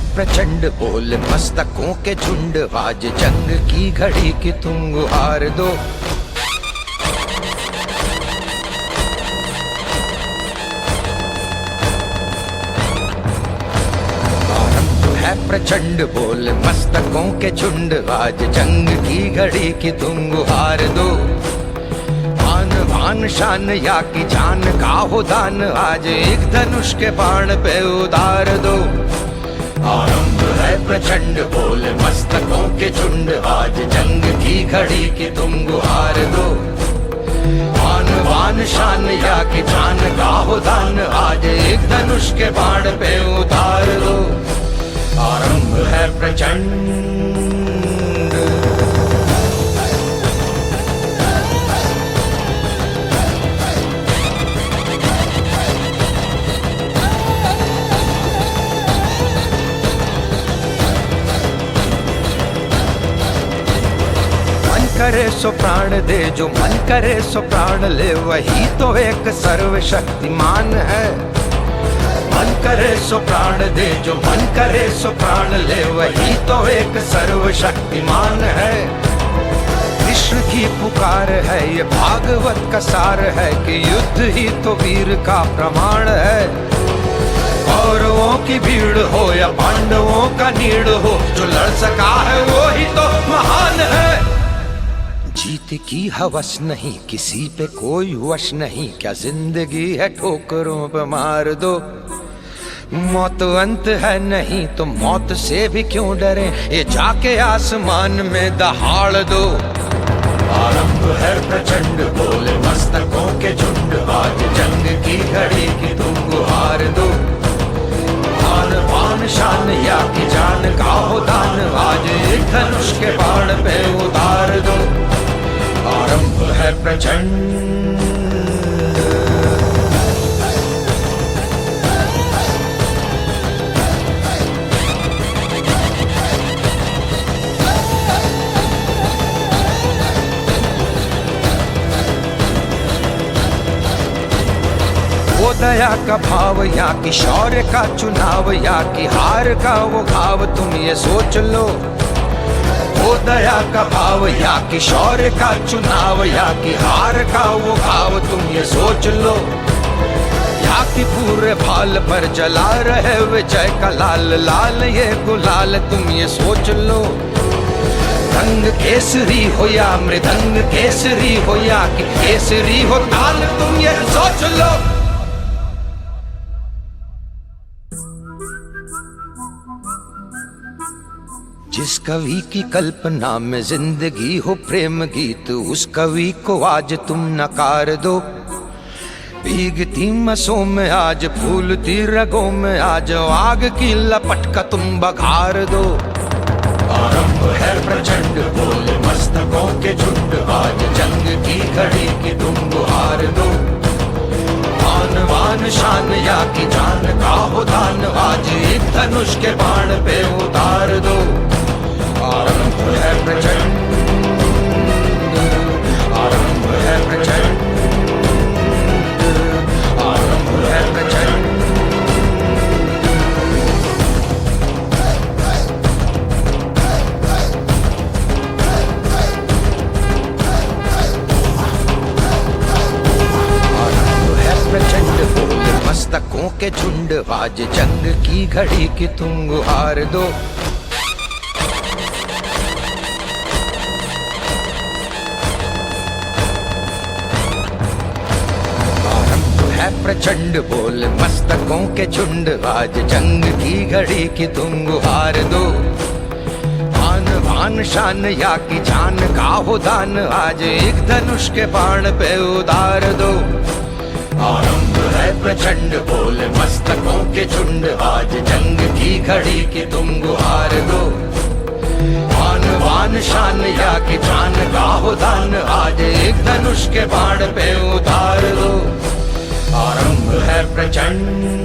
प्रचंड बोल मस्तकों के झुंड, आज जंग की घड़ी की तुम गुहार दो। प्रचंड बोल मस्तकों के झुंड, आज जंग की घड़ी की तुम गुहार दो। आन बान शान या की जान का हो दान, आज एक धनुष के बाण पे उतार दो। आरंभ है प्रचंड बोल मस्तकों के झुंड, आज जंग की घड़ी की तुम गुहार दो। आन बान शान या की जान का हो दान, आज एक धनुष के बाण पे उतार दो। आरंभ है प्रचंड। मन करे सो प्राण दे, जो मन करे सो प्राण ले, वही तो एक सर्वशक्तिमान है। मन करे सो प्राण दे, जो मन करे सो प्राण ले, वही तो एक सर्वशक्तिमान है। कृष्ण की पुकार है, ये भागवत का सार है, कि युद्ध ही तो वीर का प्रमाण है। कौरवों की भीड़ हो या पांडवों का नीड़ हो, जो लड़ सका है वो ही तो महान है। जीत की हवस नहीं, किसी पे कोई वश नहीं, क्या जिंदगी है ठोकरों पे मार दो। मौत अंत है नहीं तो मौत से भी क्यों डरे, ये जाके आसमान में दहाड़ दो। आरंभ है प्रचंड बोल मस्तकों के झुंड, आज जंग की घड़ी की तुम गुहार दो। आन बान शान या की जान का हो दान, आज एक धनुष के बाण पे उतार दो। आरंभ है प्रचंड। वो दया का भाव या कि शौर्य का चुनाव, या कि हार का वो घाव, तुम ये सोच लो। वो दया का भाव या कि शौर्य का चुनाव, या कि हार का वो घाव, तुम ये सोच लो। या कि पूरे भाल पर जला रहे विजय का लाल लाल ये गुलाल, तुम ये सोच लो। रंग केसरी हो या मृदंग केसरी हो, या कि केसरी हो ताल, तुम ये सोच लो। जिस कवि की कल्पना में जिंदगी हो प्रेम गीत, उस कवि को आज तुम नकार दो। भीगती मसों में आज फूलती रगों में आज, आग की लपट का तुम बघार दो। आरंभ है प्रचंड बोल मस्तकों के झुंड, आज जंग की घड़ी की तुम गुहार दो। आन बान शान या की जान का हो दान, आज एक धनुष के बाण पे उतार दो। आरंभ है प्रचंड, आरंभ है प्रचंड, आरंभ है प्रचंड। आरंभ है प्रचंड बोल मस्तकों के झुंड, आज जंग की घड़ी की तुम गुहार दो। प्रचंड बोल मस्तकों के झुंड, आज जंग की घड़ी की तुम गुहार दो। आन बान शान या की जान का हो दान, आज एक धनुष के बाण पे उतार दो। आरंभ है प्रचंड बोल मस्तकों के झुंड, आज जंग की घड़ी की तुम गुहार दो। आन बान शान या की जान का हो दान, आज एक धनुष के बाण पे उतार दो। आरंभ है प्रचंड।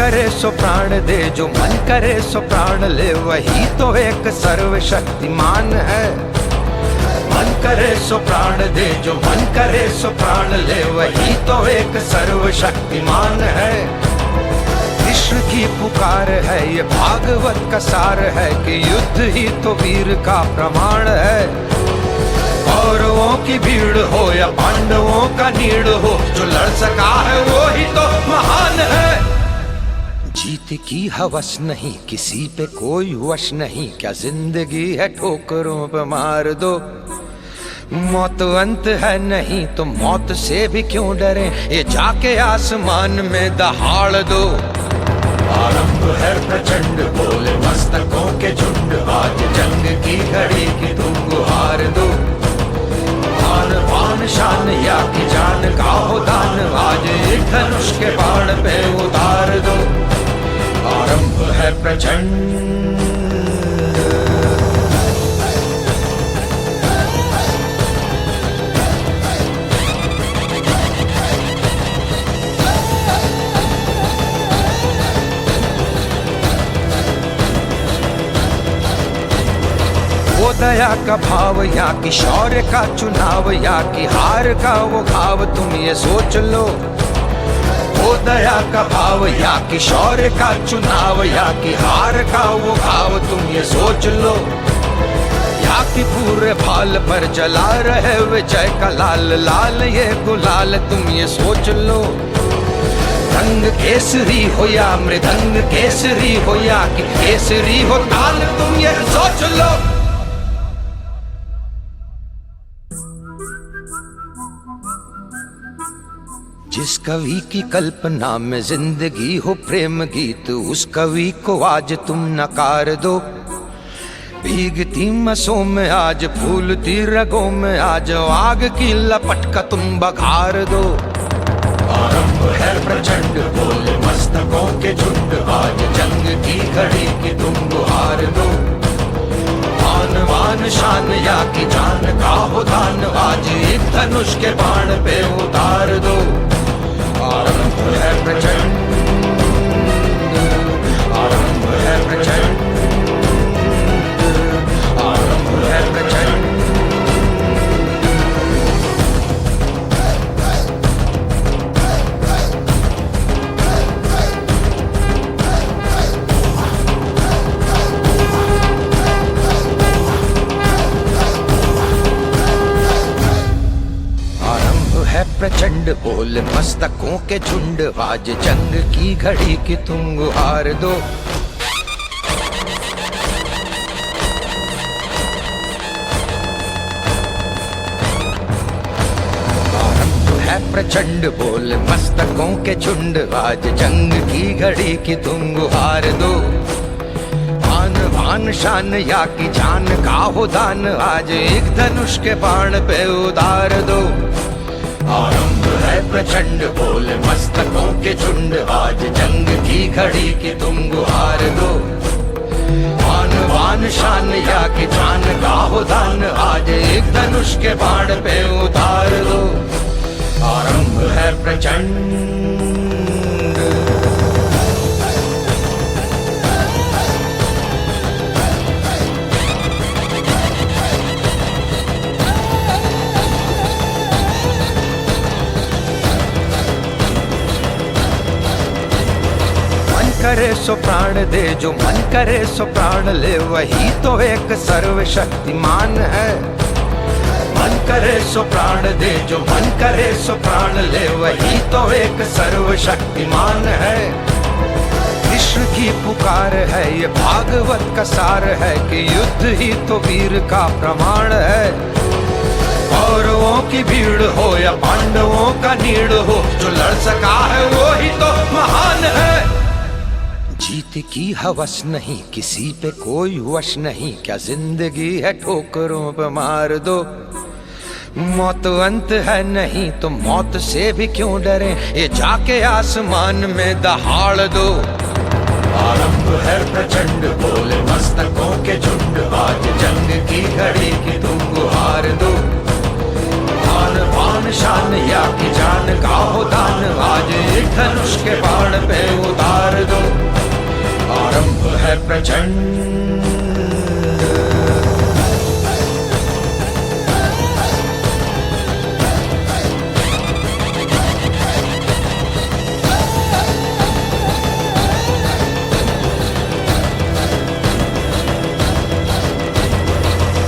करे सो प्राण दे, जो मन करे सो प्राण ले, वही तो एक सर्वशक्तिमान है। मन करे सो प्राण दे, जो मन करे सो प्राण ले, वही तो एक सर्वशक्तिमान है। कृष्ण की पुकार है, ये भागवत का सार है कि युद्ध ही तो वीर का प्रमाण है। कौरवों की भीड़ हो या पांडवों का नीड़ हो, जो लड़ सका है वो ही तो महान है। जीत की हवस नहीं, किसी पे कोई वश नहीं, क्या जिंदगी है ठोकरों पे मार दो। मौत अंत है नहीं तो मौत से भी क्यों डरे, ये जाके आसमान में दहाड़ दो। आरंभ है प्रचंड, बोले मस्तकों के झुंड, आज जंग की घड़ी की तुम गुहार दो। आन बान शान या की जान का हो दान, आज एक धनुष के बाण पे उतार दो। आरंभ है प्रचंड। वो दया का भाव या कि शौर्य का चुनाव, या कि हार का वो घाव, तुम ये सोच लो। वो दया का भाव या कि शौर्य का चुनाव, या कि हार का वो घाव, तुम ये सोच लो। या कि पूरे भाल पर जला रहे विजय का लाल लाल ये गुलाल, तुम ये सोच लो। रंग केसरी हो या मृदंग केसरी हो, या कि केसरी हो ताल, तुम ये सोच लो। जिस कवि की कल्पना में जिंदगी हो प्रेम गीत, उस कवि को आज तुम नकार दो। भीगती मसों में आज, फूलती रगों में आज, आग की लपट का तुम बघार दो। आरंभ है प्रचंड, बोले मस्तकों के झुंड, आज जंग की घड़ी की तुम गुहार दो। आन बान शान या की जान का हो दान, आज एक धनुष के बाण पे उतार दो। आरंभ है प्रचंड, आरंभ है प्रचंड, आरंभ है प्रचंड। प्रचंड बोल मस्तकों के झुंड, आज जंग की घड़ी की तुम गुहार दो। आरंभ है प्रचंड बोल मस्तकों के झुंड, आज जंग की घड़ी की तुम गुहार दो। आन बान शान या की जान का हो दान, आज एक धनुष के बाण पे उतार दो। आरंभ है प्रचंड बोले मस्तकों के झुंड, आज जंग की घड़ी की तुम गुहार दो। आन बान शान या कि जान का हो दान, आज एक धनुष के बाण पे उतार दो। आरंभ है प्रचंड। करे सो प्राण दे, जो मन करे सो प्राण ले, वही तो एक सर्वशक्तिमान है। मन करे सो प्राण दे, जो मन करे सो प्राण ले, वही तो एक सर्वशक्तिमान है। कृष्ण की पुकार है, ये भागवत का सार है कि युद्ध ही तो वीर का प्रमाण है। कौरवों की भीड़ हो या पांडवों का नीड़ हो, जो लड़ सका है वो ही तो महान है। जीत की हवस नहीं, किसी पे कोई वश नहीं, क्या जिंदगी है ठोकरों पे मार दो। मौत अंत है नहीं तो मौत से भी क्यों डरे, ये जाके आसमान में दहाड़ दो। आरंभ है प्रचंड बोले मस्तकों के झुंड, आज जंग की घड़ी की तुम गुहार दो। आन बान शान या की जान का हो दान, आज एक धनुष के बाण पे उतार दो। प्रचंड।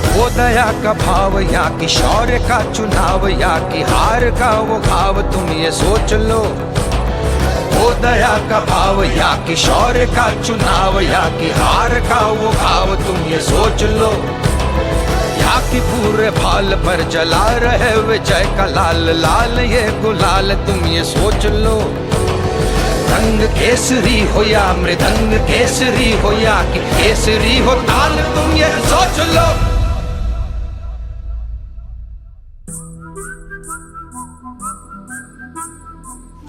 वो दया का भाव या कि शौर्य का चुनाव या कि हार का वो घाव, तुम ये सोच लो। वो दया का भाव या कि शौर्य का चुनाव या कि हार का वो घाव, तुम ये सोच लो। या कि पूरे भाल पर जला रहे विजय का लाल लाल ये गुलाल, तुम ये सोच लो। रंग केसरी हो या मृदंग केसरी हो या कि केसरी हो ताल, तुम ये सोच लो।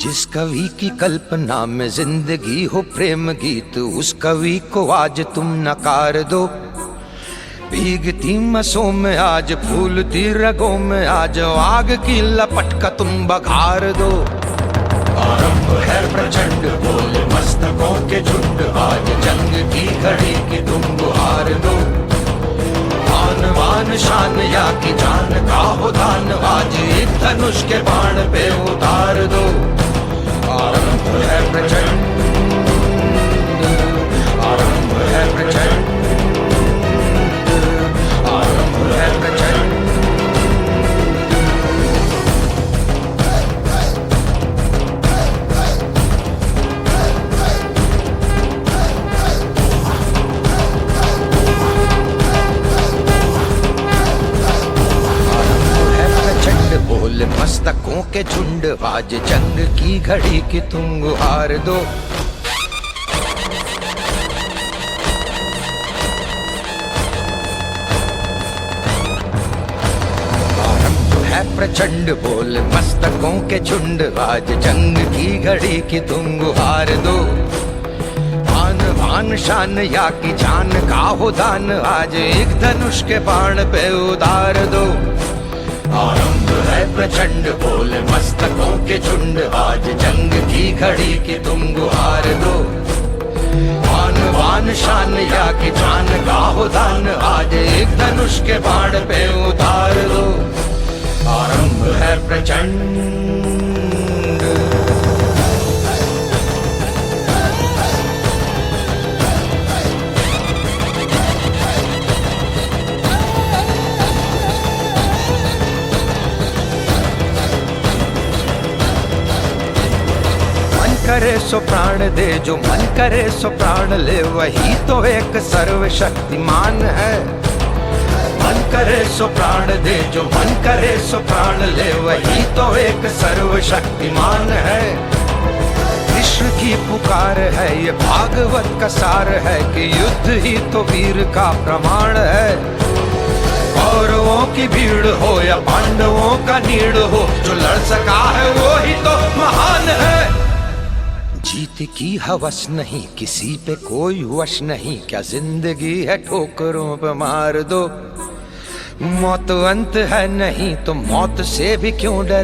जिस कवि की कल्पना में जिंदगी हो प्रेम गीत, उस कवि को आज तुम नकार दो। भीगती मसों में आज फूलती रगों में आज आग की लपट का तुम बघार दो। आरंभ है प्रचंड बोल मस्तकों के झुंड, आज जंग की घड़ी की तुम गुहार दो। आन बान शान या कि जान का हो दान, आज एक धनुष के बाण पे उतार दो। आरंभ है प्रचंड, आरंभ है प्रचंड, आरंभ है प्रचंड। बोल मस्तकों के झुंड, आज जंग की घड़ी की तुम गुहार दो। आरंभ है प्रचंड बोल मस्तकों के झुंड, आज जंग की घड़ी की तुम गुहार दो। आन बान शान या कि जान का हो दान, आज एक धनुष के बाण पे उतार दो। आरंभ है प्रचंड बोल मस्तकों के झुंड, आज जंग की घड़ी की तुम गुहार दो। आन बान शान या कि जान का हो दान, आज एक धनुष के बाण पे उतार दो। आरंभ है प्रचंड। करे सो प्राण दे, जो मन करे सो प्राण ले, वही तो एक सर्वशक्तिमान है। मन करे सो प्राण दे, जो मन करे सो प्राण ले, वही तो एक सर्वशक्तिमान है। कृष्ण की पुकार है ये भागवत का सार है, कि युद्ध ही तो वीर का प्रमाण है। कौरवों की भीड़ हो या पांडवों का नीड़ हो, जो लड़ सका है वो ही तो महान है। जीत की हवस नहीं किसी पे कोई वश नहीं, क्या जिंदगी है ठोकरों पे मार दो। मौत अंत है नहीं तो मौत से भी क्यों डरे।